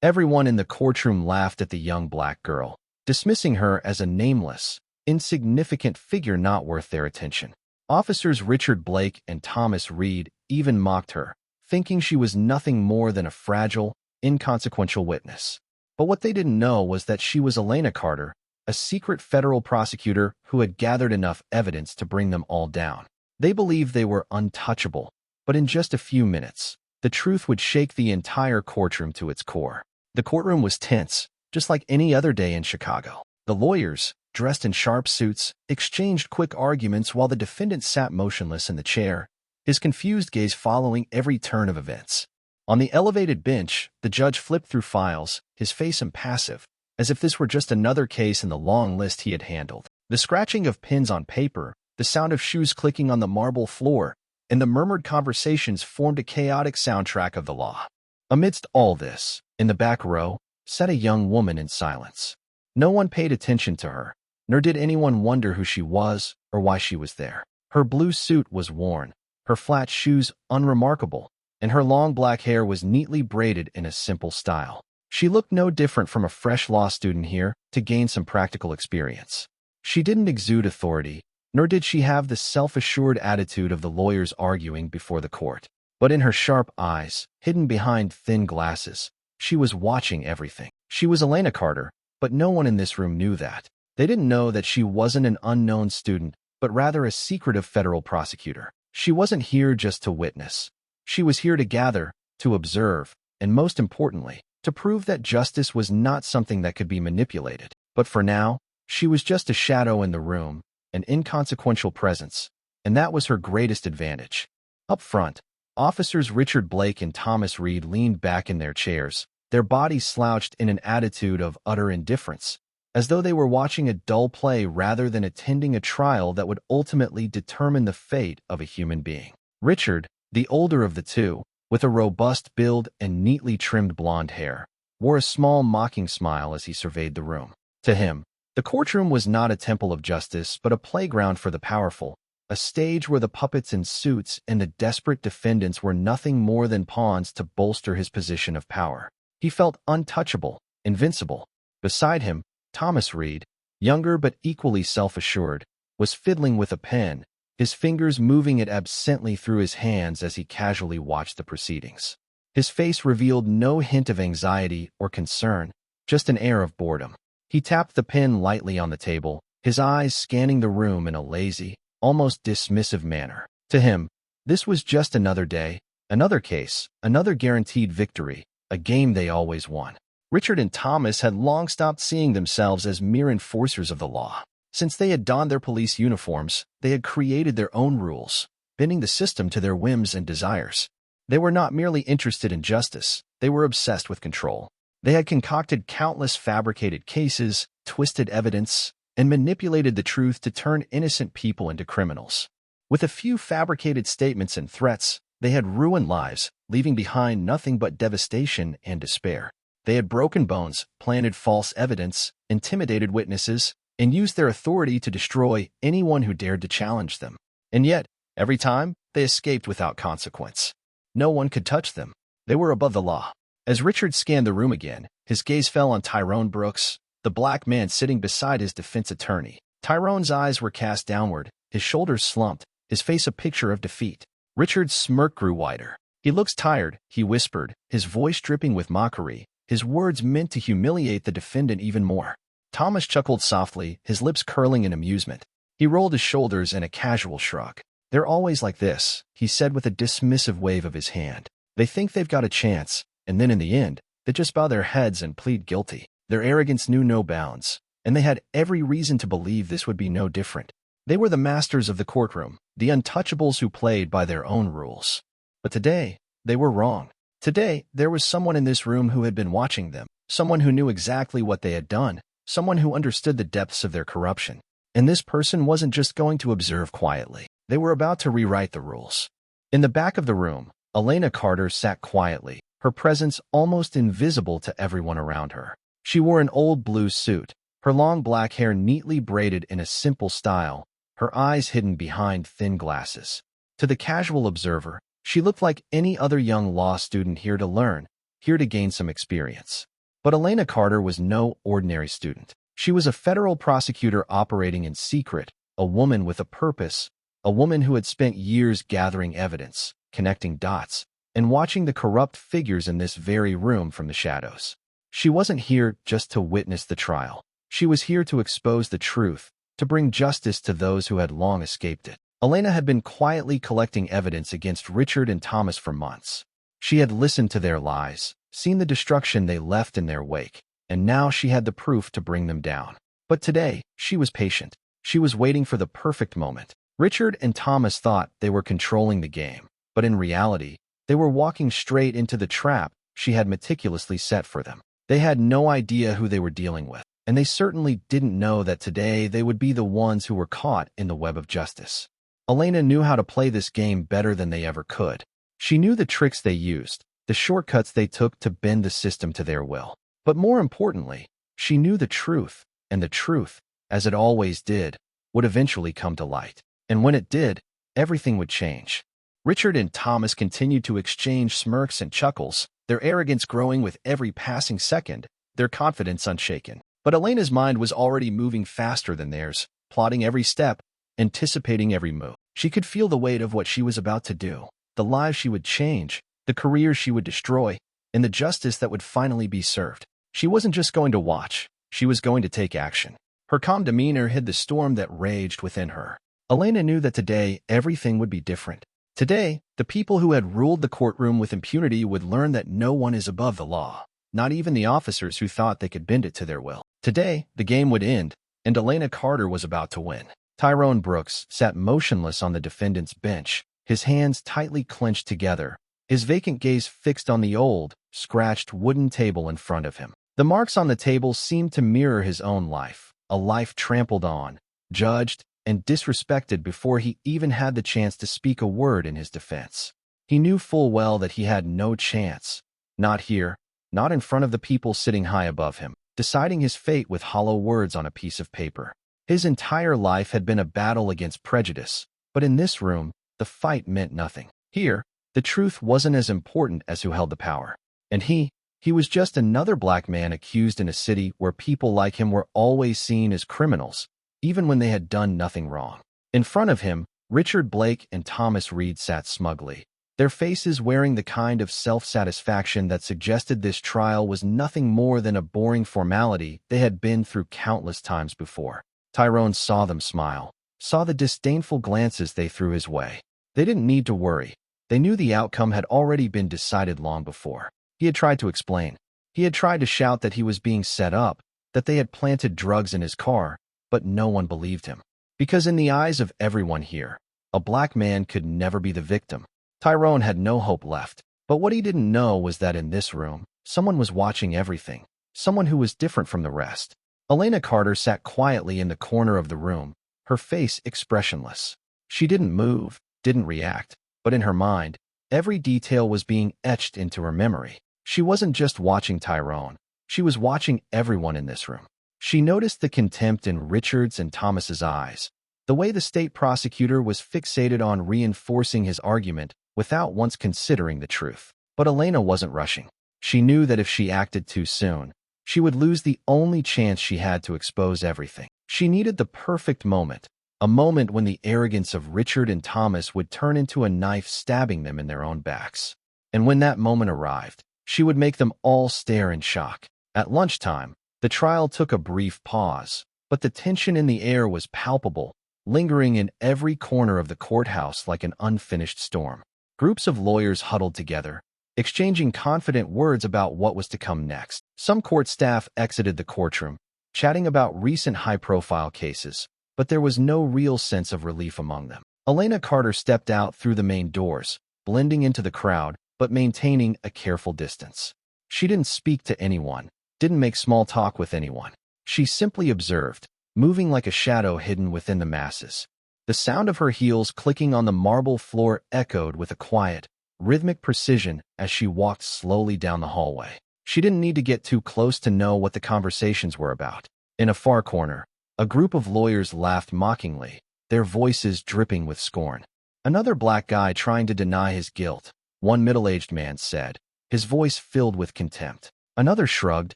Everyone in the courtroom laughed at the young black girl, dismissing her as a nameless, insignificant figure not worth their attention. Officers Richard Blake and Thomas Reed even mocked her, thinking she was nothing more than a fragile, inconsequential witness. But what they didn't know was that she was Elena Carter, a secret federal prosecutor who had gathered enough evidence to bring them all down. They believed they were untouchable, but in just a few minutes, the truth would shake the entire courtroom to its core. The courtroom was tense, just like any other day in Chicago. The lawyers, dressed in sharp suits, exchanged quick arguments while the defendant sat motionless in the chair, his confused gaze following every turn of events. On the elevated bench, the judge flipped through files, his face impassive, as if this were just another case in the long list he had handled. The scratching of pens on paper, the sound of shoes clicking on the marble floor, and the murmured conversations formed a chaotic soundtrack of the law. Amidst all this, in the back row, sat a young woman in silence. No one paid attention to her, nor did anyone wonder who she was or why she was there. Her blue suit was worn, her flat shoes unremarkable, and her long black hair was neatly braided in a simple style. She looked no different from a fresh law student here to gain some practical experience. She didn't exude authority, nor did she have the self-assured attitude of the lawyers arguing before the court. But in her sharp eyes, hidden behind thin glasses, she was watching everything. She was Elena Carter, but no one in this room knew that. They didn't know that she wasn't an unknown student, but rather a secretive federal prosecutor. She wasn't here just to witness. She was here to gather, to observe, and most importantly, to prove that justice was not something that could be manipulated. But for now, she was just a shadow in the room, an inconsequential presence, and that was her greatest advantage. Up front, officers Richard Blake and Thomas Reed leaned back in their chairs, their bodies slouched in an attitude of utter indifference, as though they were watching a dull play rather than attending a trial that would ultimately determine the fate of a human being. Richard, the older of the two, with a robust build and neatly trimmed blonde hair, wore a small mocking smile as he surveyed the room. To him, the courtroom was not a temple of justice but a playground for the powerful, a stage where the puppets in suits and the desperate defendants were nothing more than pawns to bolster his position of power. He felt untouchable, invincible. Beside him, Thomas Reed, younger but equally self-assured, was fiddling with a pen, his fingers moving it absently through his hands as he casually watched the proceedings. His face revealed no hint of anxiety or concern, just an air of boredom. He tapped the pen lightly on the table, his eyes scanning the room in a lazy, almost dismissive manner. To him, this was just another day, another case, another guaranteed victory, a game they always won. Richard and Thomas had long stopped seeing themselves as mere enforcers of the law. Since they had donned their police uniforms, they had created their own rules, bending the system to their whims and desires. They were not merely interested in justice, they were obsessed with control. They had concocted countless fabricated cases, twisted evidence, and manipulated the truth to turn innocent people into criminals. With a few fabricated statements and threats, they had ruined lives, leaving behind nothing but devastation and despair. They had broken bones, planted false evidence, intimidated witnesses, and used their authority to destroy anyone who dared to challenge them. And yet, every time, they escaped without consequence. No one could touch them. They were above the law. As Richard scanned the room again, his gaze fell on Tyrone Brooks, the black man sitting beside his defense attorney. Tyrone's eyes were cast downward, his shoulders slumped, his face a picture of defeat. Richard's smirk grew wider. "He looks tired," he whispered, his voice dripping with mockery, his words meant to humiliate the defendant even more. Thomas chuckled softly, his lips curling in amusement. He rolled his shoulders in a casual shrug. "They're always like this," he said with a dismissive wave of his hand. "They think they've got a chance, and then in the end, they just bow their heads and plead guilty." Their arrogance knew no bounds, and they had every reason to believe this would be no different. They were the masters of the courtroom, the untouchables who played by their own rules. But today, they were wrong. Today, there was someone in this room who had been watching them, someone who knew exactly what they had done, someone who understood the depths of their corruption. And this person wasn't just going to observe quietly. They were about to rewrite the rules. In the back of the room, Elena Carter sat quietly, her presence almost invisible to everyone around her. She wore an old blue suit, her long black hair neatly braided in a simple style, her eyes hidden behind thin glasses. To the casual observer, she looked like any other young law student here to learn, here to gain some experience. But Elena Carter was no ordinary student. She was a federal prosecutor operating in secret, a woman with a purpose, a woman who had spent years gathering evidence, connecting dots, and watching the corrupt figures in this very room from the shadows. She wasn't here just to witness the trial. She was here to expose the truth, to bring justice to those who had long escaped it. Elena had been quietly collecting evidence against Richard and Thomas for months. She had listened to their lies, seen the destruction they left in their wake, and now she had the proof to bring them down. But today, she was patient. She was waiting for the perfect moment. Richard and Thomas thought they were controlling the game, but in reality, they were walking straight into the trap she had meticulously set for them. They had no idea who they were dealing with, and they certainly didn't know that today they would be the ones who were caught in the web of justice. Elena knew how to play this game better than they ever could. She knew the tricks they used, the shortcuts they took to bend the system to their will. But more importantly, she knew the truth, and the truth, as it always did, would eventually come to light. And when it did, everything would change. Richard and Thomas continued to exchange smirks and chuckles, their arrogance growing with every passing second, their confidence unshaken. But Elena's mind was already moving faster than theirs, plotting every step, anticipating every move. She could feel the weight of what she was about to do, the lives she would change, the careers she would destroy, and the justice that would finally be served. She wasn't just going to watch, she was going to take action. Her calm demeanor hid the storm that raged within her. Elena knew that today everything would be different. Today, the people who had ruled the courtroom with impunity would learn that no one is above the law, not even the officers who thought they could bend it to their will. Today, the game would end, and Elena Carter was about to win. Tyrone Brooks sat motionless on the defendant's bench, his hands tightly clenched together, his vacant gaze fixed on the old, scratched wooden table in front of him. The marks on the table seemed to mirror his own life, a life trampled on, judged, and disrespected before he even had the chance to speak a word in his defense. He knew full well that he had no chance. Not here, not in front of the people sitting high above him, deciding his fate with hollow words on a piece of paper. His entire life had been a battle against prejudice, but in this room, the fight meant nothing. Here, the truth wasn't as important as who held the power. And he was just another black man accused in a city where people like him were always seen as criminals, even when they had done nothing wrong. In front of him, Richard Blake and Thomas Reed sat smugly, their faces wearing the kind of self-satisfaction that suggested this trial was nothing more than a boring formality they had been through countless times before. Tyrone saw them smile, saw the disdainful glances they threw his way. They didn't need to worry. They knew the outcome had already been decided long before. He had tried to explain. He had tried to shout that he was being set up, that they had planted drugs in his car, but no one believed him. Because in the eyes of everyone here, a black man could never be the victim. Tyrone had no hope left. But what he didn't know was that in this room, someone was watching everything, someone who was different from the rest. Elena Carter sat quietly in the corner of the room, her face expressionless. She didn't move, didn't react, but in her mind, every detail was being etched into her memory. She wasn't just watching Tyrone. She was watching everyone in this room. She noticed the contempt in Richard's and Thomas's eyes, the way the state prosecutor was fixated on reinforcing his argument without once considering the truth. But Elena wasn't rushing. She knew that if she acted too soon, she would lose the only chance she had to expose everything. She needed the perfect moment, a moment when the arrogance of Richard and Thomas would turn into a knife stabbing them in their own backs. And when that moment arrived, she would make them all stare in shock. At lunchtime, the trial took a brief pause, but the tension in the air was palpable, lingering in every corner of the courthouse like an unfinished storm. Groups of lawyers huddled together, exchanging confident words about what was to come next. Some court staff exited the courtroom, chatting about recent high-profile cases, but there was no real sense of relief among them. Elena Carter stepped out through the main doors, blending into the crowd, but maintaining a careful distance. She didn't speak to anyone, didn't make small talk with anyone. She simply observed, moving like a shadow hidden within the masses. The sound of her heels clicking on the marble floor echoed with a quiet, rhythmic precision as she walked slowly down the hallway. She didn't need to get too close to know what the conversations were about. In a far corner, a group of lawyers laughed mockingly, their voices dripping with scorn. Another black guy trying to deny his guilt, one middle-aged man said. his voice filled with contempt. Another shrugged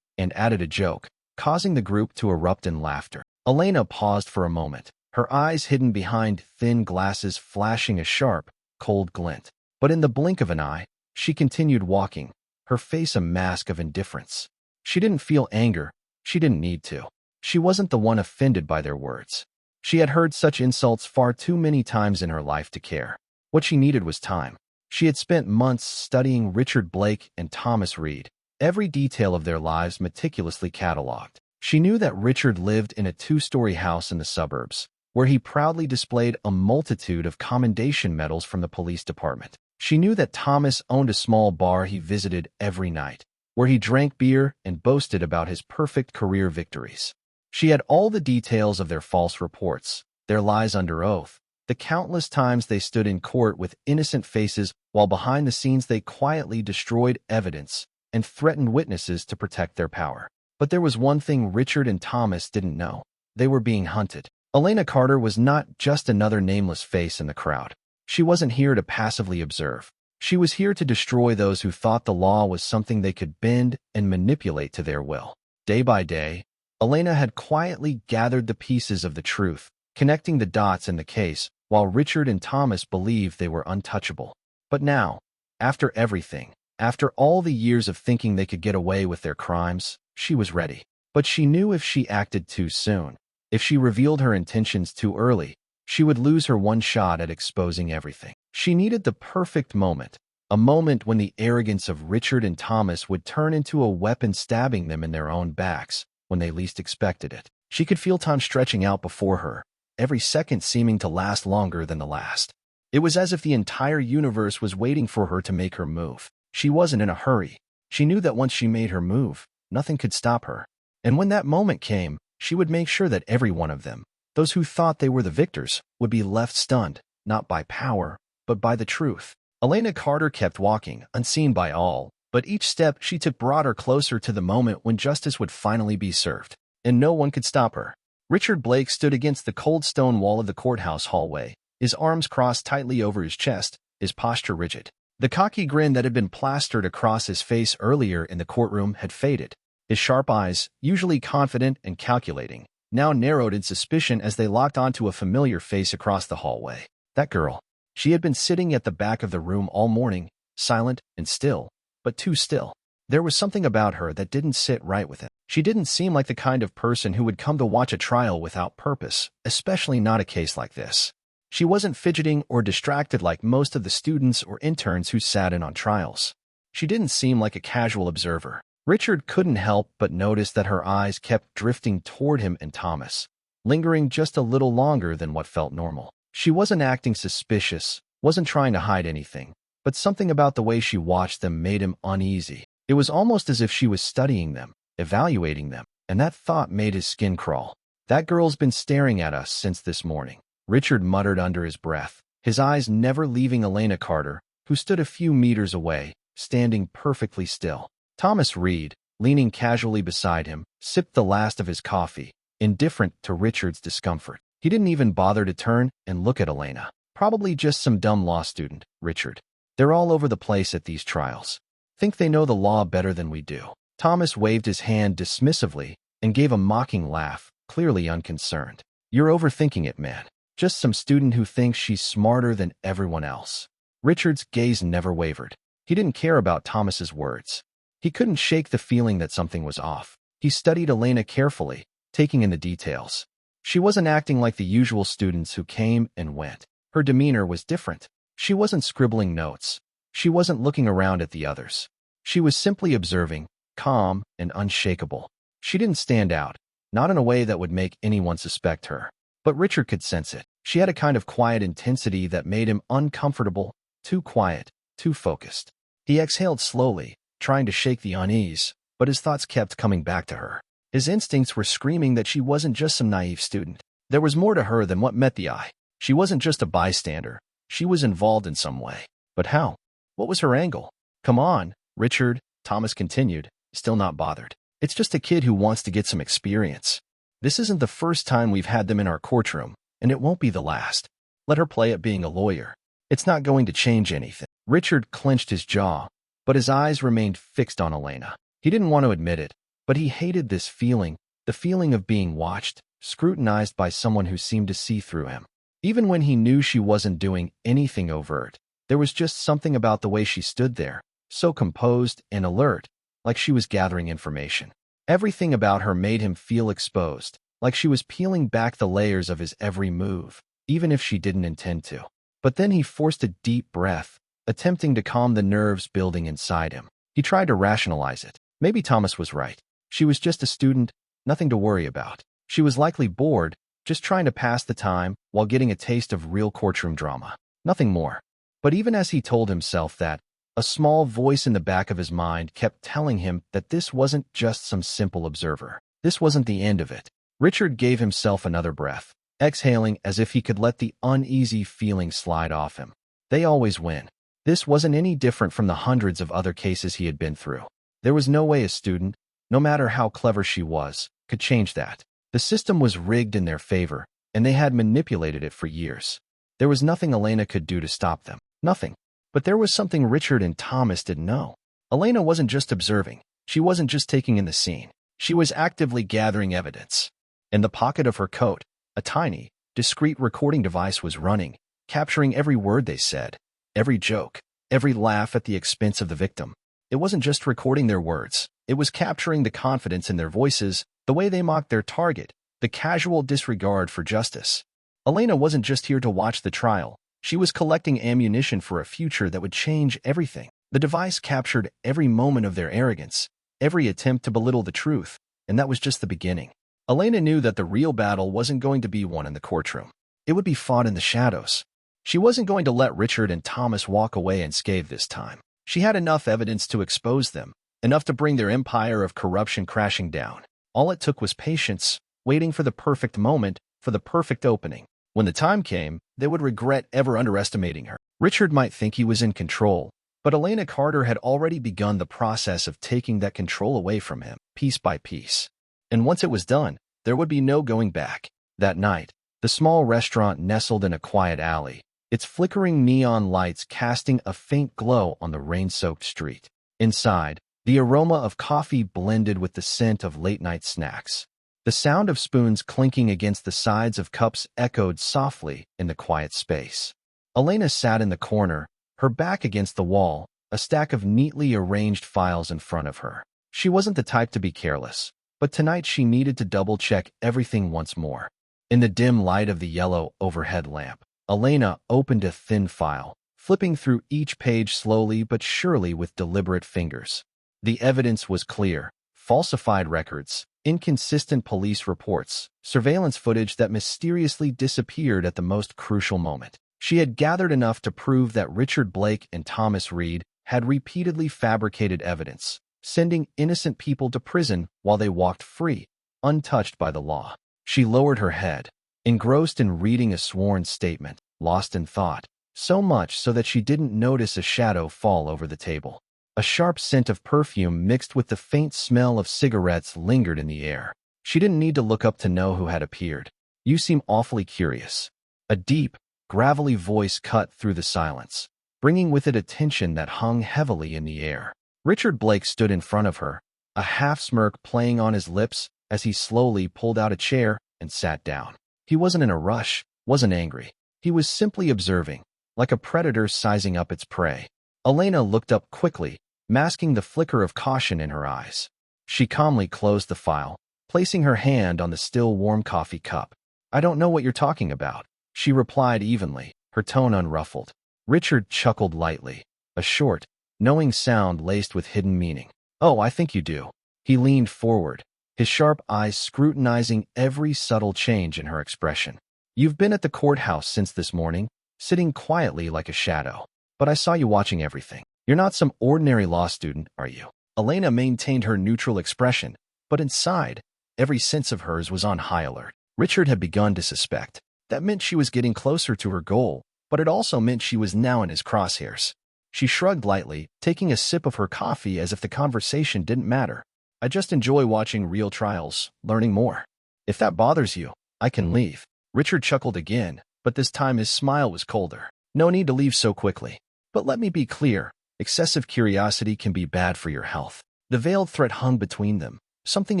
and added a joke, causing the group to erupt in laughter. Elena paused for a moment, her eyes hidden behind thin glasses flashing a sharp, cold glint. But in the blink of an eye, she continued walking, her face a mask of indifference. She didn't feel anger. She didn't need to. She wasn't the one offended by their words. She had heard such insults far too many times in her life to care. What she needed was time. She had spent months studying Richard Blake and Thomas Reed, every detail of their lives meticulously catalogued. She knew that Richard lived in a two-story house in the suburbs, where he proudly displayed a multitude of commendation medals from the police department. She knew that Thomas owned a small bar he visited every night, where he drank beer and boasted about his perfect career victories. She had all the details of their false reports, their lies under oath, the countless times they stood in court with innocent faces while behind the scenes they quietly destroyed evidence and threatened witnesses to protect their power. But there was one thing Richard and Thomas didn't know. They were being hunted. Elena Carter was not just another nameless face in the crowd. She wasn't here to passively observe. She was here to destroy those who thought the law was something they could bend and manipulate to their will. Day by day, Elena had quietly gathered the pieces of the truth, connecting the dots in the case, while Richard and Thomas believed they were untouchable. But now, after everything, after all the years of thinking they could get away with their crimes, she was ready. But she knew if she acted too soon, if she revealed her intentions too early, she would lose her one shot at exposing everything. She needed the perfect moment, a moment when the arrogance of Richard and Thomas would turn into a weapon stabbing them in their own backs when they least expected it. She could feel time stretching out before her, every second seeming to last longer than the last. It was as if the entire universe was waiting for her to make her move. She wasn't in a hurry. She knew that once she made her move, nothing could stop her. And when that moment came, she would make sure that every one of them, those who thought they were the victors, would be left stunned, not by power, but by the truth. Elena Carter kept walking, unseen by all, but each step she took brought her closer to the moment when justice would finally be served, and no one could stop her. Richard Blake stood against the cold stone wall of the courthouse hallway, his arms crossed tightly over his chest, his posture rigid. The cocky grin that had been plastered across his face earlier in the courtroom had faded. His sharp eyes, usually confident and calculating, now narrowed in suspicion as they locked onto a familiar face across the hallway. That girl. She had been sitting at the back of the room all morning, silent and still, but too still. There was something about her that didn't sit right with him. She didn't seem like the kind of person who would come to watch a trial without purpose, especially not a case like this. She wasn't fidgeting or distracted like most of the students or interns who sat in on trials. She didn't seem like a casual observer. Richard couldn't help but notice that her eyes kept drifting toward him and Thomas, lingering just a little longer than what felt normal. She wasn't acting suspicious, wasn't trying to hide anything, but something about the way she watched them made him uneasy. It was almost as if she was studying them, evaluating them, and that thought made his skin crawl. That girl's been staring at us since this morning, Richard muttered under his breath, his eyes never leaving Elena Carter, who stood a few meters away, standing perfectly still. Thomas Reed, leaning casually beside him, sipped the last of his coffee, indifferent to Richard's discomfort. He didn't even bother to turn and look at Elena. Probably just some dumb law student, Richard. They're all over the place at these trials. Think they know the law better than we do. Thomas waved his hand dismissively and gave a mocking laugh, clearly unconcerned. You're overthinking it, man. Just some student who thinks she's smarter than everyone else. Richard's gaze never wavered. He didn't care about Thomas's words. He couldn't shake the feeling that something was off. He studied Elena carefully, taking in the details. She wasn't acting like the usual students who came and went. Her demeanor was different. She wasn't scribbling notes. She wasn't looking around at the others. She was simply observing, calm and unshakable. She didn't stand out, not in a way that would make anyone suspect her. But Richard could sense it. She had a kind of quiet intensity that made him uncomfortable, too quiet, too focused. He exhaled slowly, trying to shake the unease, but his thoughts kept coming back to her. His instincts were screaming that she wasn't just some naive student. There was more to her than what met the eye. She wasn't just a bystander. She was involved in some way. But how? What was her angle? Come on, Richard, Thomas continued, still not bothered. It's just a kid who wants to get some experience. This isn't the first time we've had them in our courtroom, and it won't be the last. Let her play at being a lawyer. It's not going to change anything. Richard clenched his jaw, but his eyes remained fixed on Elena. He didn't want to admit it, but he hated this feeling, the feeling of being watched, scrutinized by someone who seemed to see through him. Even when he knew she wasn't doing anything overt, there was just something about the way she stood there, so composed and alert, like she was gathering information. Everything about her made him feel exposed, like she was peeling back the layers of his every move, even if she didn't intend to. But then he forced a deep breath, attempting to calm the nerves building inside him. He tried to rationalize it. Maybe Thomas was right. She was just a student, nothing to worry about. She was likely bored, just trying to pass the time while getting a taste of real courtroom drama. Nothing more. But even as he told himself that, a small voice in the back of his mind kept telling him that this wasn't just some simple observer. This wasn't the end of it. Richard gave himself another breath, exhaling as if he could let the uneasy feeling slide off him. They always win. This wasn't any different from the hundreds of other cases he had been through. There was no way a student, no matter how clever she was, could change that. The system was rigged in their favor, and they had manipulated it for years. There was nothing Elena could do to stop them. Nothing. But there was something Richard and Thomas didn't know. Elena wasn't just observing. She wasn't just taking in the scene. She was actively gathering evidence. In the pocket of her coat, a tiny, discreet recording device was running, capturing every word they said, every joke, every laugh at the expense of the victim. It wasn't just recording their words. It was capturing the confidence in their voices, the way they mocked their target, the casual disregard for justice. Elena wasn't just here to watch the trial. She was collecting ammunition for a future that would change everything. The device captured every moment of their arrogance, every attempt to belittle the truth, and that was just the beginning. Elena knew that the real battle wasn't going to be won in the courtroom. It would be fought in the shadows. She wasn't going to let Richard and Thomas walk away unscathed this time. She had enough evidence to expose them, enough to bring their empire of corruption crashing down. All it took was patience, waiting for the perfect moment, for the perfect opening. When the time came, they would regret ever underestimating her. Richard might think he was in control, but Elena Carter had already begun the process of taking that control away from him, piece by piece. And once it was done, there would be no going back. That night, the small restaurant nestled in a quiet alley, its flickering neon lights casting a faint glow on the rain-soaked street. Inside, the aroma of coffee blended with the scent of late-night snacks. The sound of spoons clinking against the sides of cups echoed softly in the quiet space. Elena sat in the corner, her back against the wall, a stack of neatly arranged files in front of her. She wasn't the type to be careless, but tonight she needed to double-check everything once more. In the dim light of the yellow overhead lamp, Elena opened a thin file, flipping through each page slowly but surely with deliberate fingers. The evidence was clear: falsified records, inconsistent police reports, surveillance footage that mysteriously disappeared at the most crucial moment. She had gathered enough to prove that Richard Blake and Thomas Reed had repeatedly fabricated evidence, sending innocent people to prison while they walked free, untouched by the law. She lowered her head, engrossed in reading a sworn statement, lost in thought, so much so that she didn't notice a shadow fall over the table. A sharp scent of perfume mixed with the faint smell of cigarettes lingered in the air. She didn't need to look up to know who had appeared. "You seem awfully curious." A deep, gravelly voice cut through the silence, bringing with it a tension that hung heavily in the air. Richard Blake stood in front of her, a half-smirk playing on his lips as he slowly pulled out a chair and sat down. He wasn't in a rush, wasn't angry. He was simply observing, like a predator sizing up its prey. Elena looked up quickly, masking the flicker of caution in her eyes. She calmly closed the file, placing her hand on the still warm coffee cup. "I don't know what you're talking about," she replied evenly, her tone unruffled. Richard chuckled lightly, a short, knowing sound laced with hidden meaning. "Oh, I think you do." He leaned forward, his sharp eyes scrutinizing every subtle change in her expression. "You've been at the courthouse since this morning, sitting quietly like a shadow. But I saw you watching everything. You're not some ordinary law student, are you?" Elena maintained her neutral expression, but inside, every sense of hers was on high alert. Richard had begun to suspect. That meant she was getting closer to her goal, but it also meant she was now in his crosshairs. She shrugged lightly, taking a sip of her coffee as if the conversation didn't matter. "I just enjoy watching real trials, learning more. If that bothers you, I can leave." Richard chuckled again, but this time his smile was colder. "No need to leave so quickly. But let me be clear, Excessive curiosity can be bad for your health. The veiled threat hung between them, something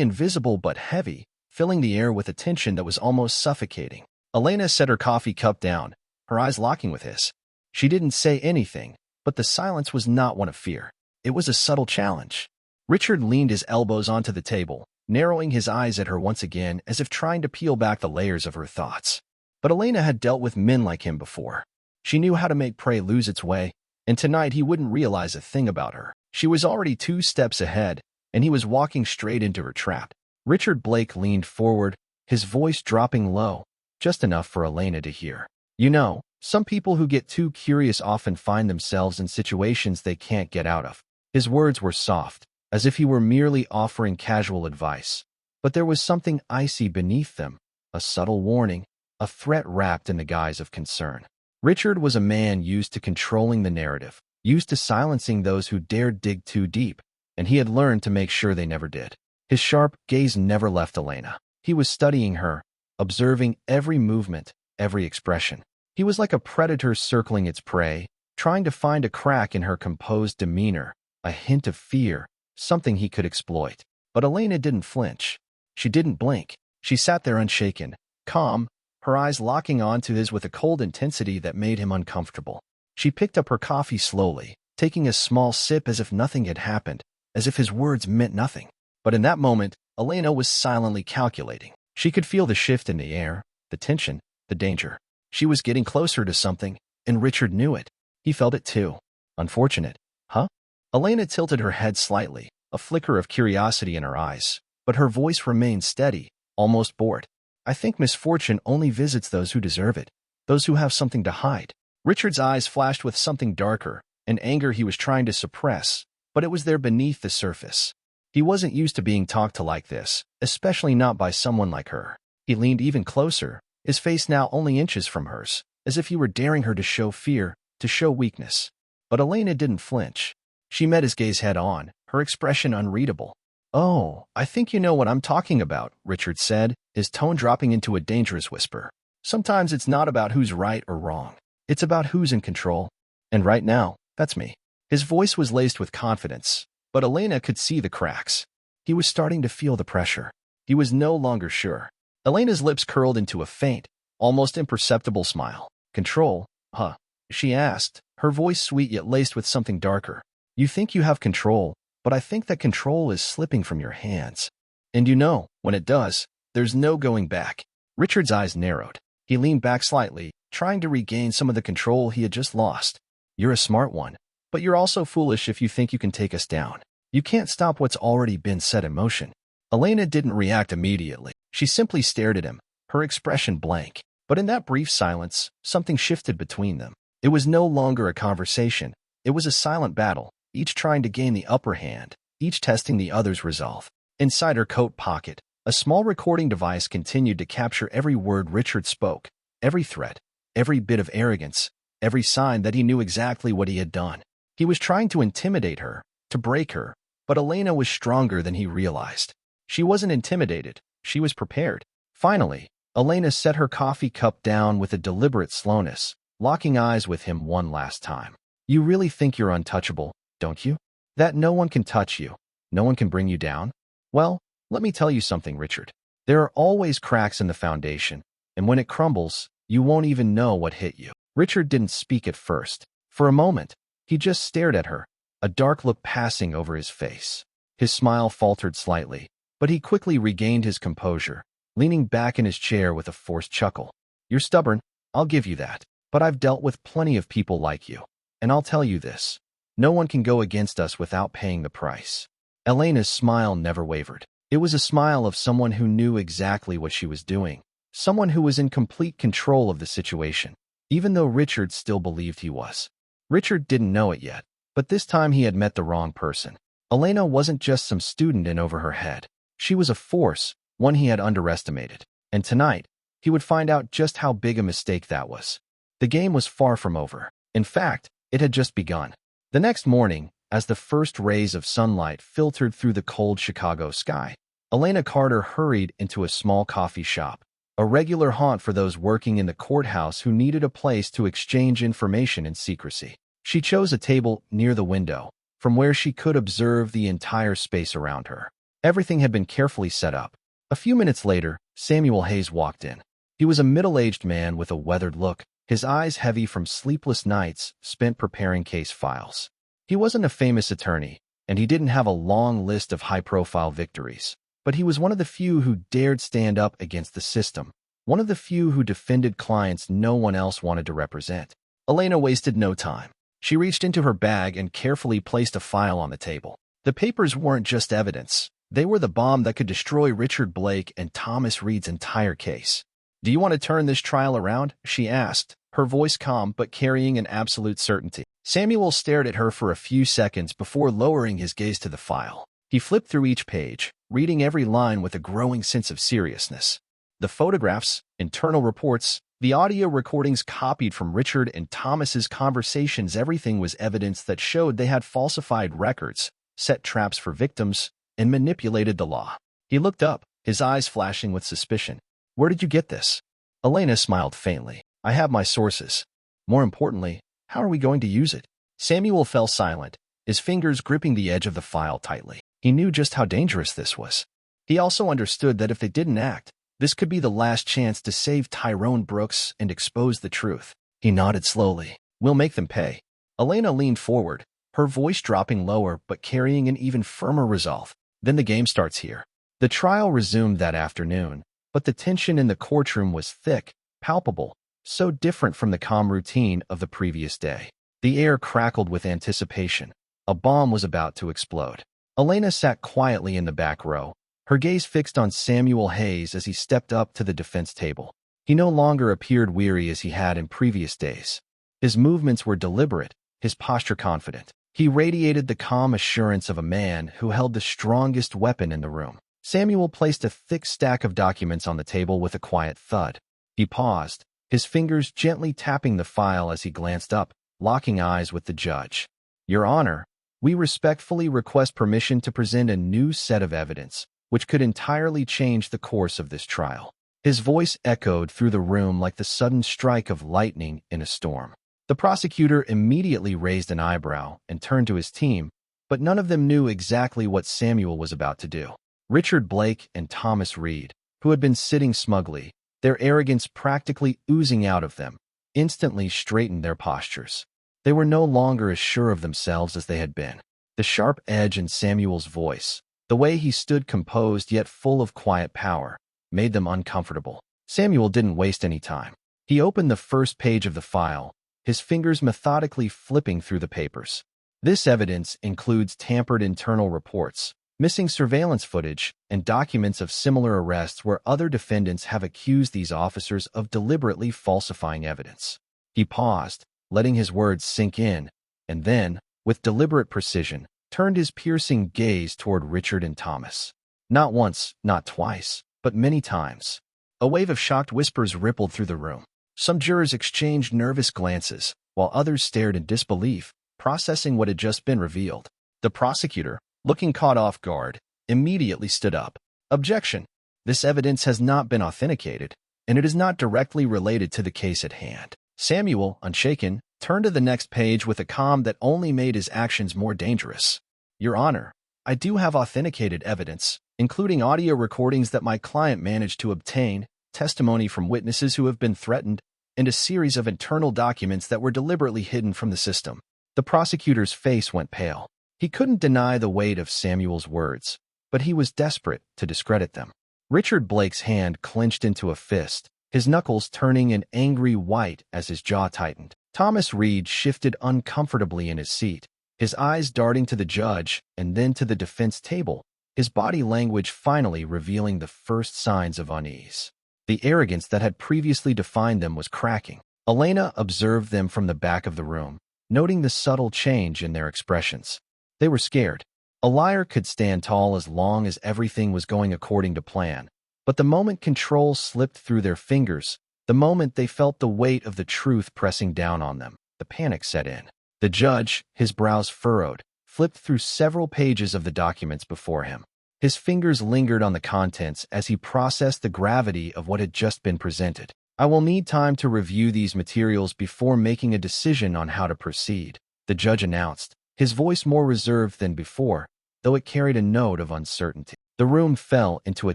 invisible but heavy, filling the air with a tension that was almost suffocating. Elena set her coffee cup down, her eyes locking with his. She didn't say anything, but the silence was not one of fear. It was a subtle challenge. Richard leaned his elbows onto the table, narrowing his eyes at her once again as if trying to peel back the layers of her thoughts. But Elena had dealt with men like him before. She knew how to make prey lose its way, and tonight he wouldn't realize a thing about her. She was already 2 steps ahead, and he was walking straight into her trap. Richard Blake leaned forward, his voice dropping low, just enough for Elena to hear. You know, some people who get too curious often find themselves in situations they can't get out of. His words were soft, as if he were merely offering casual advice. But there was something icy beneath them, a subtle warning, a threat wrapped in the guise of concern. Richard was a man used to controlling the narrative, used to silencing those who dared dig too deep, and he had learned to make sure they never did. His sharp gaze never left Elena. He was studying her, observing every movement, every expression. He was like a predator circling its prey, trying to find a crack in her composed demeanor, a hint of fear, something he could exploit. But Elena didn't flinch. She didn't blink. She sat there unshaken, calm, her eyes locking onto his with a cold intensity that made him uncomfortable. She picked up her coffee slowly, taking a small sip as if nothing had happened, as if his words meant nothing. But in that moment, Elena was silently calculating. She could feel the shift in the air, the tension, the danger. She was getting closer to something, and Richard knew it. He felt it too. Unfortunate, huh? Elena tilted her head slightly, a flicker of curiosity in her eyes, but her voice remained steady, almost bored. I think misfortune only visits those who deserve it, those who have something to hide. Richard's eyes flashed with something darker, an anger he was trying to suppress, but it was there beneath the surface. He wasn't used to being talked to like this, especially not by someone like her. He leaned even closer, his face now only inches from hers, as if he were daring her to show fear, to show weakness. But Elena didn't flinch. She met his gaze head-on, her expression unreadable. "Oh, I think you know what I'm talking about," Richard said, his tone dropping into a dangerous whisper. "Sometimes it's not about who's right or wrong. It's about who's in control. And right now, that's me." His voice was laced with confidence, but Elena could see the cracks. He was starting to feel the pressure. He was no longer sure. Elena's lips curled into a faint, almost imperceptible smile. "Control, huh?" she asked, her voice sweet yet laced with something darker. "You think you have control, but I think that control is slipping from your hands. And you know, when it does, there's no going back." Richard's eyes narrowed. He leaned back slightly, trying to regain some of the control he had just lost. "You're a smart one, but you're also foolish if you think you can take us down. You can't stop what's already been set in motion." Elena didn't react immediately. She simply stared at him, her expression blank. But in that brief silence, something shifted between them. It was no longer a conversation. It was a silent battle, each trying to gain the upper hand, each testing the other's resolve. Inside her coat pocket, a small recording device continued to capture every word Richard spoke, every threat, every bit of arrogance, every sign that he knew exactly what he had done. He was trying to intimidate her, to break her, but Elena was stronger than he realized. She wasn't intimidated, she was prepared. Finally, Elena set her coffee cup down with a deliberate slowness, locking eyes with him one last time. "You really think you're untouchable, don't you? That no one can touch you, no one can bring you down? Well, let me tell you something, Richard. There are always cracks in the foundation, and when it crumbles, you won't even know what hit you." Richard didn't speak at first. For a moment, he just stared at her, a dark look passing over his face. His smile faltered slightly, but he quickly regained his composure, leaning back in his chair with a forced chuckle. "You're stubborn, I'll give you that, but I've dealt with plenty of people like you, and I'll tell you this. No one can go against us without paying the price." Elena's smile never wavered. It was a smile of someone who knew exactly what she was doing, someone who was in complete control of the situation, even though Richard still believed he was. Richard didn't know it yet, but this time he had met the wrong person. Elena wasn't just some student in over her head. She was a force, one he had underestimated. And tonight, he would find out just how big a mistake that was. The game was far from over. In fact, it had just begun. The next morning, as the first rays of sunlight filtered through the cold Chicago sky, Elena Carter hurried into a small coffee shop, a regular haunt for those working in the courthouse who needed a place to exchange information in secrecy. She chose a table near the window, from where she could observe the entire space around her. Everything had been carefully set up. A few minutes later, Samuel Hayes walked in. He was a middle-aged man with a weathered look, his eyes heavy from sleepless nights spent preparing case files. He wasn't a famous attorney, and he didn't have a long list of high-profile victories. But he was one of the few who dared stand up against the system, one of the few who defended clients no one else wanted to represent. Elena wasted no time. She reached into her bag and carefully placed a file on the table. The papers weren't just evidence. They were the bomb that could destroy Richard Blake and Thomas Reed's entire case. "Do you want to turn this trial around?" she asked, her voice calm but carrying an absolute certainty. Samuel stared at her for a few seconds before lowering his gaze to the file. He flipped through each page, reading every line with a growing sense of seriousness. The photographs, internal reports, the audio recordings copied from Richard and Thomas's conversations, everything was evidence that showed they had falsified records, set traps for victims, and manipulated the law. He looked up, his eyes flashing with suspicion. "Where did you get this?" Elena smiled faintly. "I have my sources. More importantly, how are we going to use it?" Samuel fell silent, his fingers gripping the edge of the file tightly. He knew just how dangerous this was. He also understood that if they didn't act, this could be the last chance to save Tyrone Brooks and expose the truth. He nodded slowly. "We'll make them pay." Elena leaned forward, her voice dropping lower but carrying an even firmer resolve. "Then the game starts here." The trial resumed that afternoon, but the tension in the courtroom was thick, palpable, so different from the calm routine of the previous day. The air crackled with anticipation. A bomb was about to explode. Elena sat quietly in the back row, her gaze fixed on Samuel Hayes as he stepped up to the defense table. He no longer appeared weary as he had in previous days. His movements were deliberate, his posture confident. He radiated the calm assurance of a man who held the strongest weapon in the room. Samuel placed a thick stack of documents on the table with a quiet thud. He paused, his fingers gently tapping the file as he glanced up, locking eyes with the judge. "Your Honor, we respectfully request permission to present a new set of evidence, which could entirely change the course of this trial." His voice echoed through the room like the sudden strike of lightning in a storm. The prosecutor immediately raised an eyebrow and turned to his team, but none of them knew exactly what Samuel was about to do. Richard Blake and Thomas Reed, who had been sitting smugly, their arrogance practically oozing out of them, instantly straightened their postures. They were no longer as sure of themselves as they had been. The sharp edge in Samuel's voice, the way he stood composed yet full of quiet power, made them uncomfortable. Samuel didn't waste any time. He opened the first page of the file, his fingers methodically flipping through the papers. This evidence includes tampered internal reports, missing surveillance footage, and documents of similar arrests where other defendants have accused these officers of deliberately falsifying evidence. He paused, letting his words sink in, and then, with deliberate precision, turned his piercing gaze toward Richard and Thomas. Not once, not twice, but many times. A wave of shocked whispers rippled through the room. Some jurors exchanged nervous glances, while others stared in disbelief, processing what had just been revealed. The prosecutor, looking caught off guard, immediately stood up. "Objection. This evidence has not been authenticated, and it is not directly related to the case at hand." Samuel, unshaken, turned to the next page with a calm that only made his actions more dangerous. "Your Honor, I do have authenticated evidence, including audio recordings that my client managed to obtain, testimony from witnesses who have been threatened, and a series of internal documents that were deliberately hidden from the system." The prosecutor's face went pale. He couldn't deny the weight of Samuel's words, but he was desperate to discredit them. Richard Blake's hand clenched into a fist, his knuckles turning an angry white as his jaw tightened. Thomas Reed shifted uncomfortably in his seat, his eyes darting to the judge and then to the defense table, his body language finally revealing the first signs of unease. The arrogance that had previously defined them was cracking. Elena observed them from the back of the room, noting the subtle change in their expressions. They were scared. A liar could stand tall as long as everything was going according to plan, but the moment control slipped through their fingers, the moment they felt the weight of the truth pressing down on them, the panic set in. The judge, his brows furrowed, flipped through several pages of the documents before him. His fingers lingered on the contents as he processed the gravity of what had just been presented. "I will need time to review these materials before making a decision on how to proceed." the judge announced, his voice more reserved than before, though it carried a note of uncertainty. The room fell into a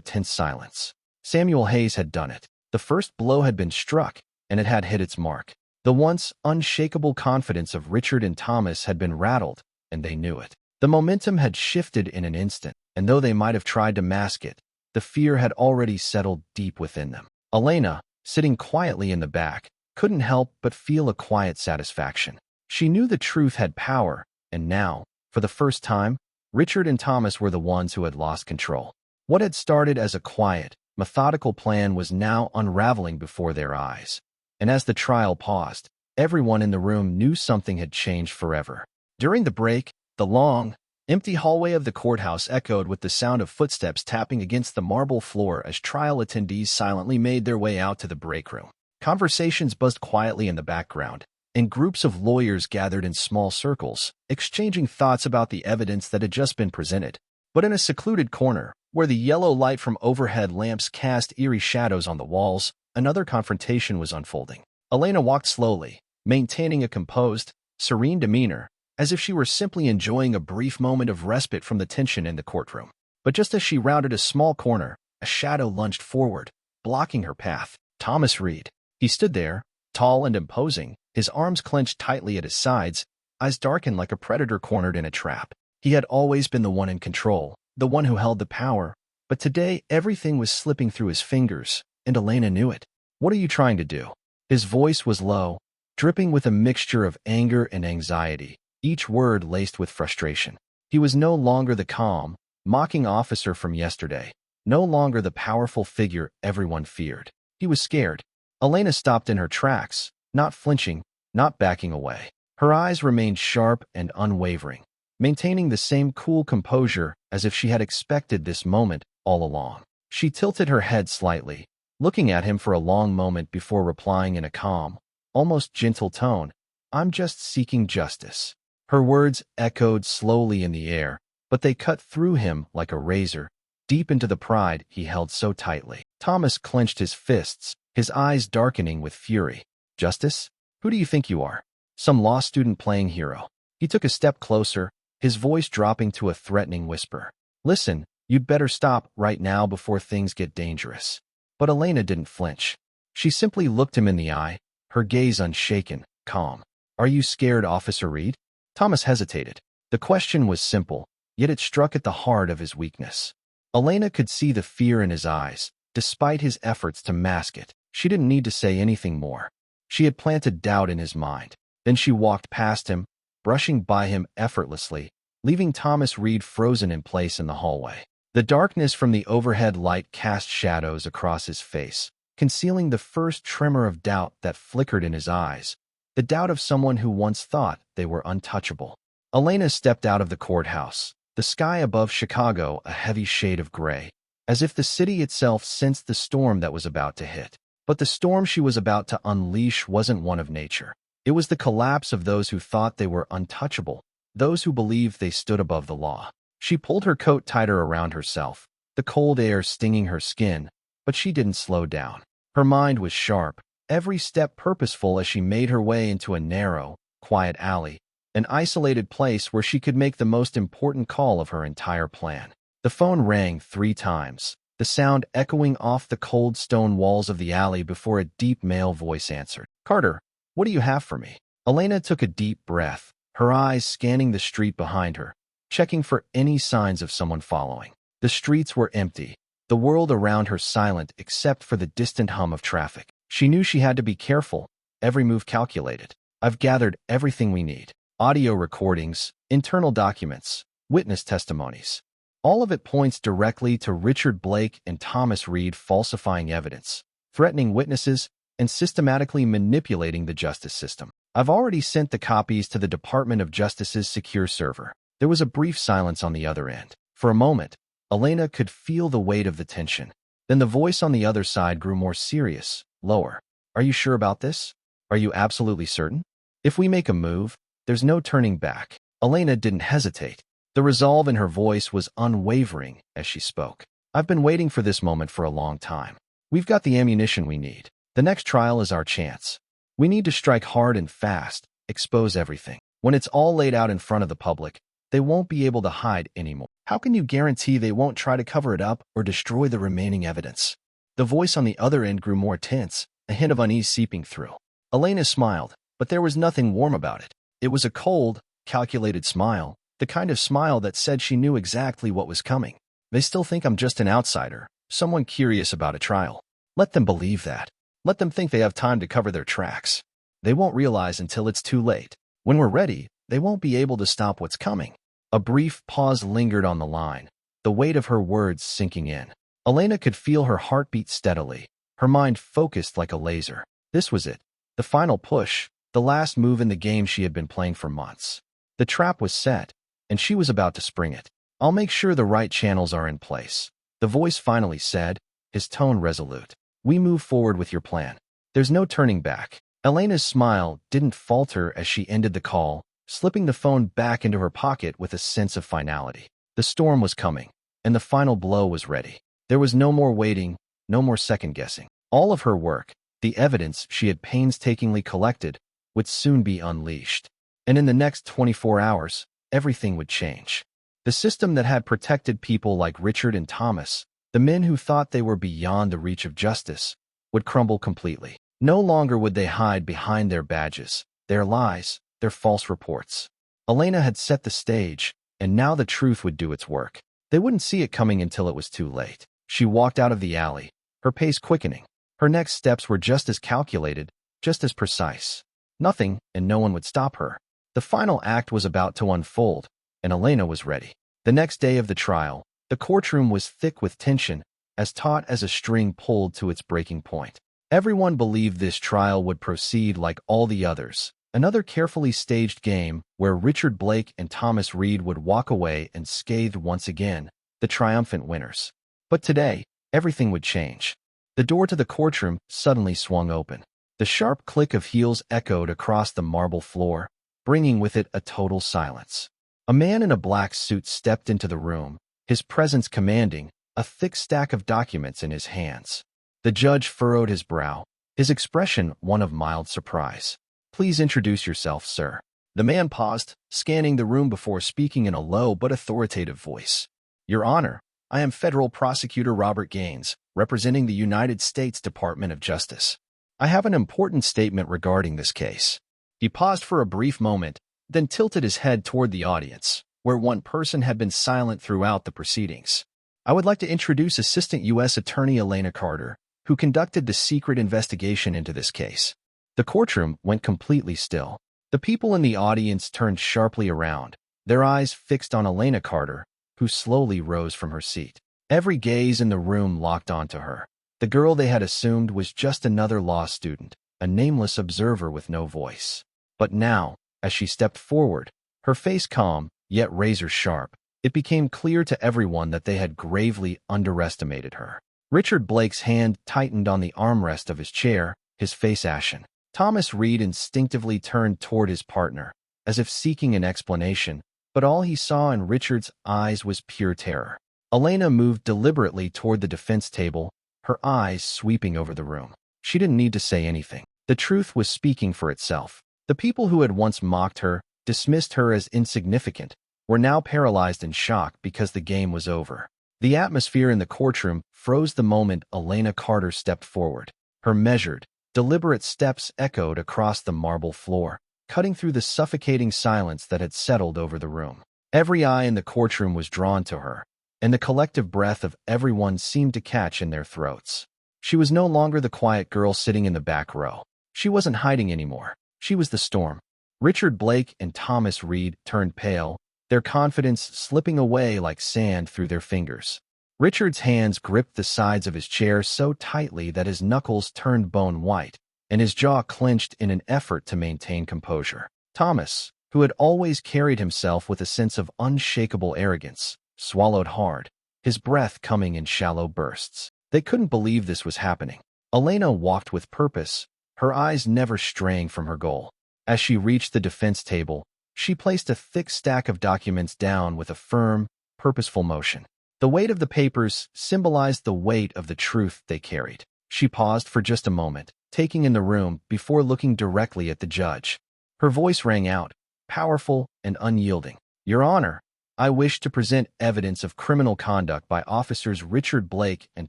tense silence. Samuel Hayes had done it. The first blow had been struck, and it had hit its mark. The once unshakable confidence of Richard and Thomas had been rattled, and they knew it. The momentum had shifted in an instant, and though they might have tried to mask it, the fear had already settled deep within them. Elena, sitting quietly in the back, couldn't help but feel a quiet satisfaction. She knew the truth had power, and now, for the first time, Richard and Thomas were the ones who had lost control. What had started as a quiet, methodical plan was now unraveling before their eyes. And as the trial paused, everyone in the room knew something had changed forever. During the break, the long, empty hallway of the courthouse echoed with the sound of footsteps tapping against the marble floor as trial attendees silently made their way out to the break room. Conversations buzzed quietly in the background, and groups of lawyers gathered in small circles, exchanging thoughts about the evidence that had just been presented. But in a secluded corner, where the yellow light from overhead lamps cast eerie shadows on the walls, another confrontation was unfolding. Elena walked slowly, maintaining a composed, serene demeanor, as if she were simply enjoying a brief moment of respite from the tension in the courtroom. But just as she rounded a small corner, a shadow lunged forward, blocking her path. Thomas Reed. He stood there, tall and imposing, his arms clenched tightly at his sides, eyes darkened like a predator cornered in a trap. He had always been the one in control, the one who held the power, but today everything was slipping through his fingers, and Elena knew it. "What are you trying to do?" His voice was low, dripping with a mixture of anger and anxiety, each word laced with frustration. He was no longer the calm, mocking officer from yesterday, no longer the powerful figure everyone feared. He was scared. Elena stopped in her tracks, not flinching, not backing away. Her eyes remained sharp and unwavering, maintaining the same cool composure as if she had expected this moment all along. She tilted her head slightly, looking at him for a long moment before replying in a calm, almost gentle tone, "I'm just seeking justice." Her words echoed slowly in the air, but they cut through him like a razor, deep into the pride he held so tightly. Thomas clenched his fists, his eyes darkening with fury. "Justice? Who do you think you are? Some law student playing hero?" He took a step closer, his voice dropping to a threatening whisper. "Listen, you'd better stop right now before things get dangerous." But Elena didn't flinch. She simply looked him in the eye, her gaze unshaken, calm. "Are you scared, Officer Reed?" Thomas hesitated. The question was simple, yet it struck at the heart of his weakness. Elena could see the fear in his eyes, despite his efforts to mask it. She didn't need to say anything more. She had planted doubt in his mind. Then she walked past him, brushing by him effortlessly, leaving Thomas Reed frozen in place in the hallway. The darkness from the overhead light cast shadows across his face, concealing the first tremor of doubt that flickered in his eyes, the doubt of someone who once thought they were untouchable. Elena stepped out of the courthouse, the sky above Chicago a heavy shade of gray, as if the city itself sensed the storm that was about to hit. But the storm she was about to unleash wasn't one of nature. It was the collapse of those who thought they were untouchable, those who believed they stood above the law. She pulled her coat tighter around herself, the cold air stinging her skin, but she didn't slow down. Her mind was sharp, every step purposeful as she made her way into a narrow, quiet alley, an isolated place where she could make the most important call of her entire plan. The phone rang 3 times, the sound echoing off the cold stone walls of the alley before a deep male voice answered. "Carter, what do you have for me?" Elena took a deep breath, her eyes scanning the street behind her, checking for any signs of someone following. The streets were empty, the world around her silent except for the distant hum of traffic. She knew she had to be careful, every move calculated. "I've gathered everything we need. Audio recordings, internal documents, witness testimonies. All of it points directly to Richard Blake and Thomas Reed falsifying evidence, threatening witnesses, and systematically manipulating the justice system. I've already sent the copies to the Department of Justice's secure server." There was a brief silence on the other end. For a moment, Elena could feel the weight of the tension. Then the voice on the other side grew more serious, lower. "Are you sure about this? Are you absolutely certain? If we make a move, there's no turning back." Elena didn't hesitate. The resolve in her voice was unwavering as she spoke. "I've been waiting for this moment for a long time. We've got the ammunition we need. The next trial is our chance. We need to strike hard and fast, expose everything. When it's all laid out in front of the public, they won't be able to hide anymore. How can you guarantee they won't try to cover it up or destroy the remaining evidence? The voice on the other end grew more tense, a hint of unease seeping through. Elena smiled, but there was nothing warm about it. It was a cold, calculated smile, the kind of smile that said she knew exactly what was coming. They still think I'm just an outsider, someone curious about a trial. Let them believe that. Let them think they have time to cover their tracks. They won't realize until it's too late. When we're ready, they won't be able to stop what's coming. A brief pause lingered on the line, the weight of her words sinking in. Elena could feel her heartbeat steadily, her mind focused like a laser. This was it. The final push, the last move in the game she had been playing for months. The trap was set, and she was about to spring it. I'll make sure the right channels are in place. The voice finally said, his tone resolute. We move forward with your plan. There's no turning back. Elena's smile didn't falter as she ended the call, slipping the phone back into her pocket with a sense of finality. The storm was coming, and the final blow was ready. There was no more waiting, no more second-guessing. All of her work, the evidence she had painstakingly collected, would soon be unleashed. And in the next 24 hours, everything would change. The system that had protected people like Richard and Thomas, the men who thought they were beyond the reach of justice, would crumble completely. No longer would they hide behind their badges, their lies, their false reports. Elena had set the stage, and now the truth would do its work. They wouldn't see it coming until it was too late. She walked out of the alley, her pace quickening. Her next steps were just as calculated, just as precise. Nothing and no one would stop her. The final act was about to unfold, and Elena was ready. The next day of the trial, the courtroom was thick with tension, as taut as a string pulled to its breaking point. Everyone believed this trial would proceed like all the others, another carefully staged game where Richard Blake and Thomas Reed would walk away unscathed once again, the triumphant winners. But today, everything would change. The door to the courtroom suddenly swung open. The sharp click of heels echoed across the marble floor, bringing with it a total silence. A man in a black suit stepped into the room, his presence commanding, a thick stack of documents in his hands. The judge furrowed his brow, his expression one of mild surprise. Please introduce yourself, sir. The man paused, scanning the room before speaking in a low but authoritative voice. Your Honor, I am Federal Prosecutor Robert Gaines, representing the United States Department of Justice. I have an important statement regarding this case. He paused for a brief moment, then tilted his head toward the audience, where one person had been silent throughout the proceedings. I would like to introduce Assistant U.S. Attorney Elena Carter, who conducted the secret investigation into this case. The courtroom went completely still. The people in the audience turned sharply around, their eyes fixed on Elena Carter, who slowly rose from her seat. Every gaze in the room locked onto her. The girl they had assumed was just another law student, a nameless observer with no voice. But now, as she stepped forward, her face calm, yet razor-sharp, it became clear to everyone that they had gravely underestimated her. Richard Blake's hand tightened on the armrest of his chair, his face ashen. Thomas Reed instinctively turned toward his partner, as if seeking an explanation, but all he saw in Richard's eyes was pure terror. Elena moved deliberately toward the defense table, her eyes sweeping over the room. She didn't need to say anything. The truth was speaking for itself. The people who had once mocked her, dismissed her as insignificant, were now paralyzed in shock because the game was over. The atmosphere in the courtroom froze the moment Elena Carter stepped forward. Her measured, deliberate steps echoed across the marble floor, cutting through the suffocating silence that had settled over the room. Every eye in the courtroom was drawn to her, and the collective breath of everyone seemed to catch in their throats. She was no longer the quiet girl sitting in the back row. She wasn't hiding anymore. She was the storm. Richard Blake and Thomas Reed turned pale, their confidence slipping away like sand through their fingers. Richard's hands gripped the sides of his chair so tightly that his knuckles turned bone white, and his jaw clenched in an effort to maintain composure. Thomas, who had always carried himself with a sense of unshakable arrogance, swallowed hard, his breath coming in shallow bursts. They couldn't believe this was happening. Elena walked with purpose, her eyes never straying from her goal. As she reached the defense table, she placed a thick stack of documents down with a firm, purposeful motion. The weight of the papers symbolized the weight of the truth they carried. She paused for just a moment, taking in the room before looking directly at the judge. Her voice rang out, powerful, and unyielding. Your Honor, I wish to present evidence of criminal conduct by officers Richard Blake and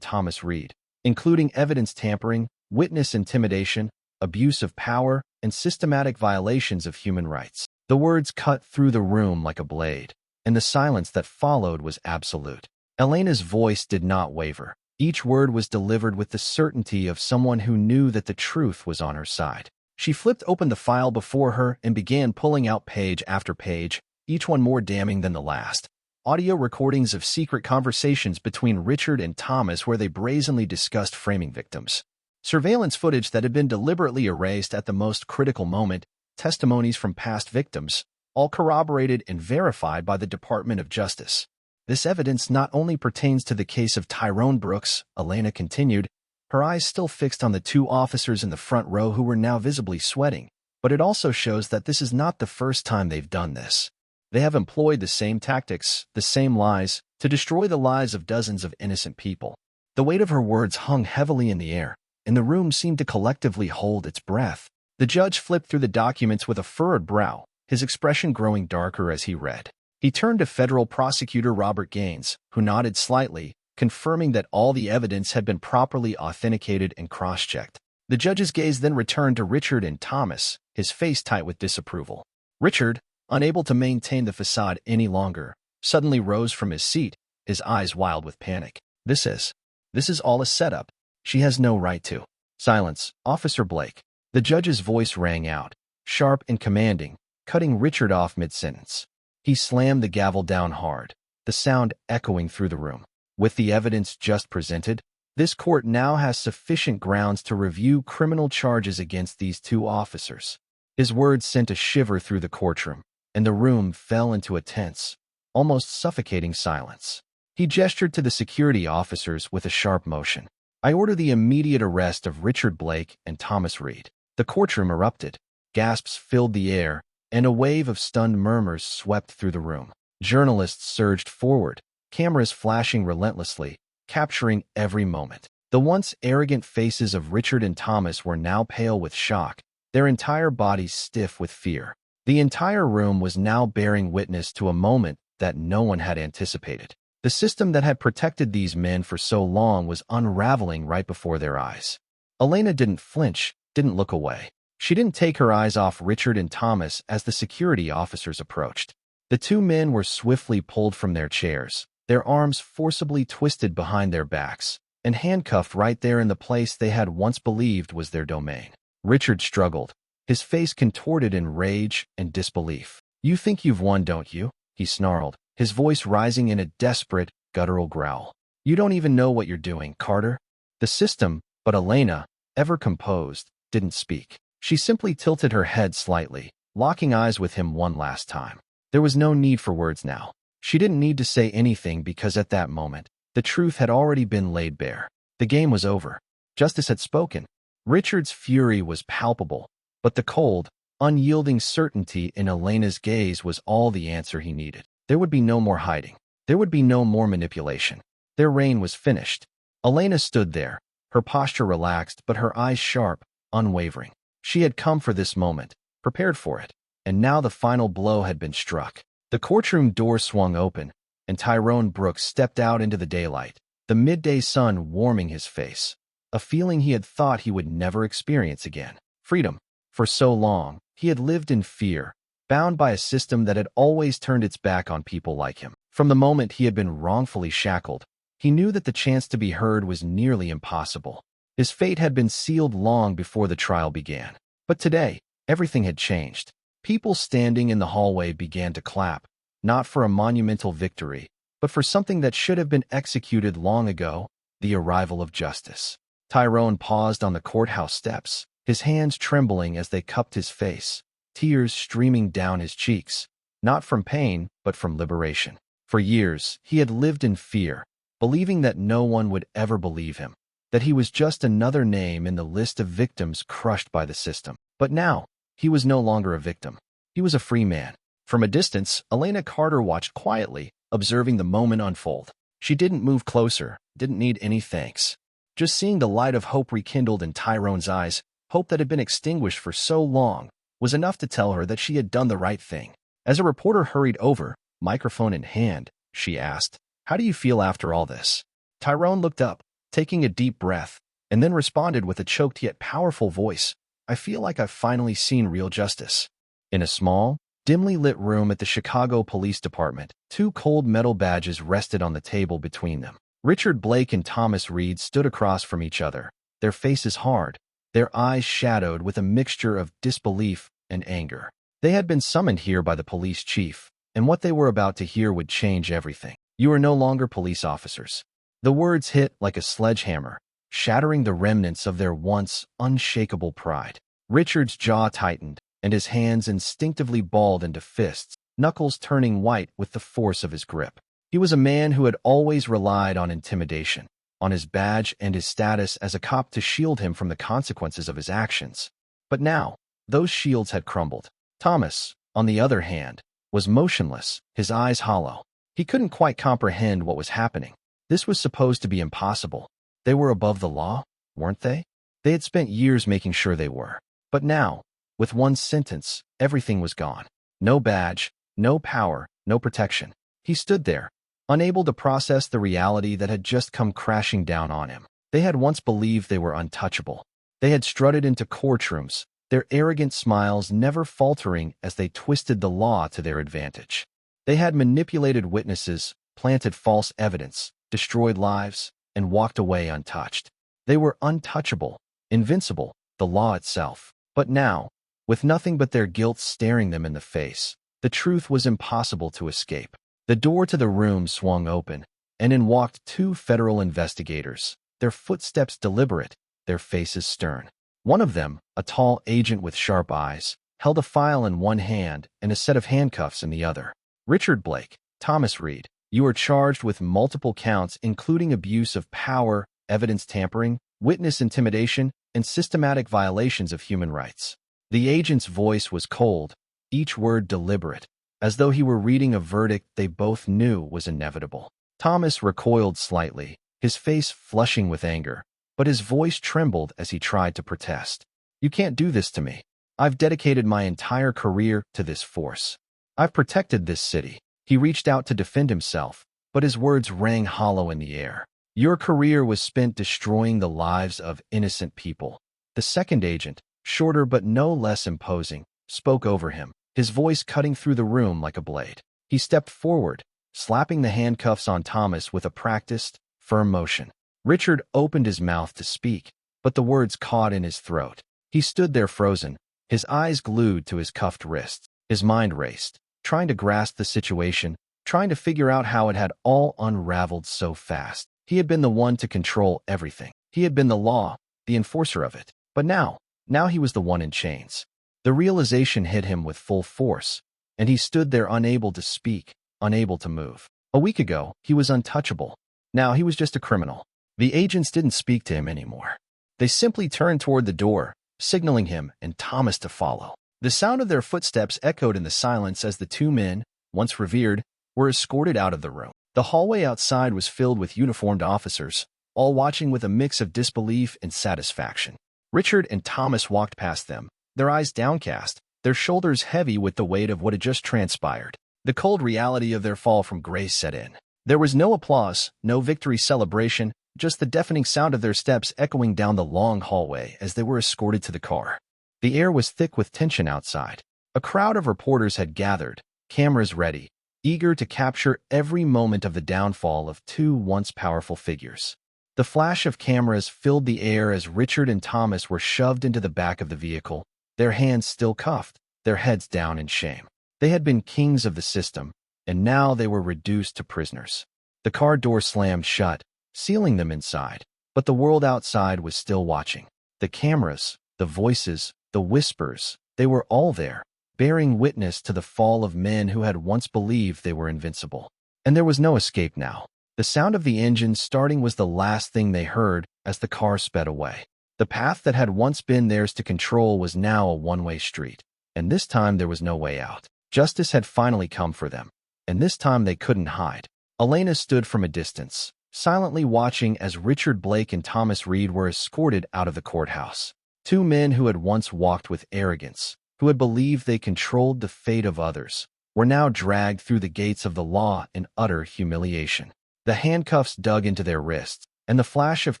Thomas Reed, including evidence tampering, witness intimidation, abuse of power, and systematic violations of human rights. The words cut through the room like a blade, and the silence that followed was absolute. Elena's voice did not waver. Each word was delivered with the certainty of someone who knew that the truth was on her side. She flipped open the file before her and began pulling out page after page, each one more damning than the last. Audio recordings of secret conversations between Richard and Thomas where they brazenly discussed framing victims. Surveillance footage that had been deliberately erased at the most critical moment, testimonies from past victims, all corroborated and verified by the Department of Justice. This evidence not only pertains to the case of Tyrone Brooks, Elena continued, her eyes still fixed on the two officers in the front row who were now visibly sweating, but it also shows that this is not the first time they've done this. They have employed the same tactics, the same lies, to destroy the lives of dozens of innocent people. The weight of her words hung heavily in the air, and the room seemed to collectively hold its breath. The judge flipped through the documents with a furrowed brow, his expression growing darker as he read. He turned to federal prosecutor Robert Gaines, who nodded slightly, confirming that all the evidence had been properly authenticated and cross-checked. The judge's gaze then returned to Richard and Thomas, his face tight with disapproval. Richard, unable to maintain the facade any longer, suddenly rose from his seat, his eyes wild with panic. This is all a setup. She has no right to. Silence, Officer Blake. The judge's voice rang out, sharp and commanding, cutting Richard off mid-sentence. He slammed the gavel down hard, the sound echoing through the room. With the evidence just presented, this court now has sufficient grounds to review criminal charges against these two officers. His words sent a shiver through the courtroom, and the room fell into a tense, almost suffocating silence. He gestured to the security officers with a sharp motion. I order the immediate arrest of Richard Blake and Thomas Reed. The courtroom erupted. Gasps filled the air, and a wave of stunned murmurs swept through the room. Journalists surged forward, cameras flashing relentlessly, capturing every moment. The once arrogant faces of Richard and Thomas were now pale with shock, their entire bodies stiff with fear. The entire room was now bearing witness to a moment that no one had anticipated. The system that had protected these men for so long was unraveling right before their eyes. Elena didn't flinch, didn't look away. She didn't take her eyes off Richard and Thomas as the security officers approached. The two men were swiftly pulled from their chairs, their arms forcibly twisted behind their backs, and handcuffed right there in the place they had once believed was their domain. Richard struggled, his face contorted in rage and disbelief. You think you've won, don't you? He snarled, his voice rising in a desperate, guttural growl. You don't even know what you're doing, Carter. The system, but Elena, ever composed, didn't speak. She simply tilted her head slightly, locking eyes with him one last time. There was no need for words now. She didn't need to say anything because at that moment, the truth had already been laid bare. The game was over. Justice had spoken. Richard's fury was palpable, but the cold, unyielding certainty in Elena's gaze was all the answer he needed. There would be no more hiding. There would be no more manipulation. Their reign was finished. Elena stood there, her posture relaxed but her eyes sharp, unwavering. She had come for this moment, prepared for it, and now the final blow had been struck. The courtroom door swung open, and Tyrone Brooks stepped out into the daylight, the midday sun warming his face, a feeling he had thought he would never experience again. Freedom. For so long, he had lived in fear, bound by a system that had always turned its back on people like him. From the moment he had been wrongfully shackled, he knew that the chance to be heard was nearly impossible. His fate had been sealed long before the trial began. But today, everything had changed. People standing in the hallway began to clap, not for a monumental victory, but for something that should have been executed long ago, the arrival of justice. Tyrone paused on the courthouse steps, his hands trembling as they cupped his face, tears streaming down his cheeks, not from pain, but from liberation. For years, he had lived in fear, believing that no one would ever believe him, that he was just another name in the list of victims crushed by the system. But now, he was no longer a victim. He was a free man. From a distance, Elena Carter watched quietly, observing the moment unfold. She didn't move closer, didn't need any thanks. Just seeing the light of hope rekindled in Tyrone's eyes, hope that had been extinguished for so long, was enough to tell her that she had done the right thing. As a reporter hurried over, microphone in hand, she asked, "How do you feel after all this?" Tyrone looked up, taking a deep breath, and then responded with a choked yet powerful voice, "I feel like I've finally seen real justice." In a small, dimly lit room at the Chicago Police Department, two cold metal badges rested on the table between them. Richard Blake and Thomas Reed stood across from each other, their faces hard, their eyes shadowed with a mixture of disbelief and anger. They had been summoned here by the police chief, and what they were about to hear would change everything. "You are no longer police officers." The words hit like a sledgehammer, shattering the remnants of their once unshakable pride. Richard's jaw tightened, and his hands instinctively balled into fists, knuckles turning white with the force of his grip. He was a man who had always relied on intimidation, on his badge and his status as a cop to shield him from the consequences of his actions. But now, those shields had crumbled. Thomas, on the other hand, was motionless, his eyes hollow. He couldn't quite comprehend what was happening. This was supposed to be impossible. They were above the law, weren't they? They had spent years making sure they were. But now, with one sentence, everything was gone. No badge, no power, no protection. He stood there, unable to process the reality that had just come crashing down on him. They had once believed they were untouchable. They had strutted into courtrooms, their arrogant smiles never faltering as they twisted the law to their advantage. They had manipulated witnesses, planted false evidence, destroyed lives, and walked away untouched. They were untouchable, invincible, the law itself. But now, with nothing but their guilt staring them in the face, the truth was impossible to escape. The door to the room swung open, and in walked two federal investigators, their footsteps deliberate, their faces stern. One of them, a tall agent with sharp eyes, held a file in one hand and a set of handcuffs in the other. "Richard Blake, Thomas Reed, you are charged with multiple counts including abuse of power, evidence tampering, witness intimidation, and systematic violations of human rights." The agent's voice was cold, each word deliberate, as though he were reading a verdict they both knew was inevitable. Thomas recoiled slightly, his face flushing with anger, but his voice trembled as he tried to protest. "You can't do this to me. I've dedicated my entire career to this force. I've protected this city." He reached out to defend himself, but his words rang hollow in the air. "Your career was spent destroying the lives of innocent people." The second agent, shorter but no less imposing, spoke over him, his voice cutting through the room like a blade. He stepped forward, slapping the handcuffs on Thomas with a practiced, firm motion. Richard opened his mouth to speak, but the words caught in his throat. He stood there frozen, his eyes glued to his cuffed wrists. His mind raced, trying to grasp the situation, trying to figure out how it had all unraveled so fast. He had been the one to control everything. He had been the law, the enforcer of it. But now he was the one in chains. The realization hit him with full force, and he stood there unable to speak, unable to move. A week ago, he was untouchable. Now he was just a criminal. The agents didn't speak to him anymore. They simply turned toward the door, signaling him and Thomas to follow. The sound of their footsteps echoed in the silence as the two men, once revered, were escorted out of the room. The hallway outside was filled with uniformed officers, all watching with a mix of disbelief and satisfaction. Richard and Thomas walked past them, their eyes downcast, their shoulders heavy with the weight of what had just transpired. The cold reality of their fall from grace set in. There was no applause, no victory celebration, just the deafening sound of their steps echoing down the long hallway as they were escorted to the car. The air was thick with tension outside. A crowd of reporters had gathered, cameras ready, eager to capture every moment of the downfall of two once powerful figures. The flash of cameras filled the air as Richard and Thomas were shoved into the back of the vehicle, their hands still cuffed, their heads down in shame. They had been kings of the system, and now they were reduced to prisoners. The car door slammed shut, sealing them inside, but the world outside was still watching. The cameras, the voices, the whispers, they were all there, bearing witness to the fall of men who had once believed they were invincible. And there was no escape now. The sound of the engine starting was the last thing they heard as the car sped away. The path that had once been theirs to control was now a one-way street, and this time there was no way out. Justice had finally come for them, and this time they couldn't hide. Elena stood from a distance, silently watching as Richard Blake and Thomas Reed were escorted out of the courthouse. Two men who had once walked with arrogance, who had believed they controlled the fate of others, were now dragged through the gates of the law in utter humiliation. The handcuffs dug into their wrists, and the flash of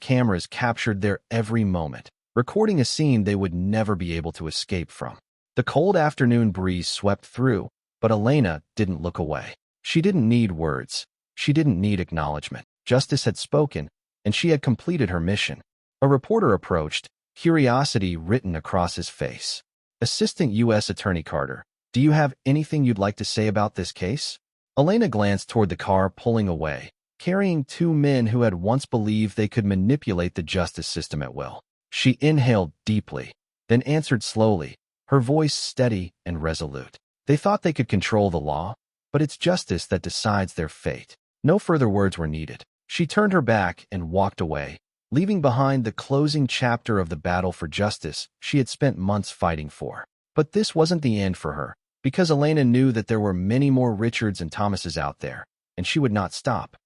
cameras captured their every moment, recording a scene they would never be able to escape from. The cold afternoon breeze swept through, but Elena didn't look away. She didn't need words. She didn't need acknowledgement. Justice had spoken, and she had completed her mission. A reporter approached, curiosity written across his face. "Assistant U.S. Attorney Carter, do you have anything you'd like to say about this case?" Elena glanced toward the car pulling away, carrying two men who had once believed they could manipulate the justice system at will. She inhaled deeply, then answered slowly, her voice steady and resolute. "They thought they could control the law, but it's justice that decides their fate." No further words were needed. She turned her back and walked away, leaving behind the closing chapter of the battle for justice she had spent months fighting for. But this wasn't the end for her, because Elena knew that there were many more Richards and Thomases out there, and she would not stop.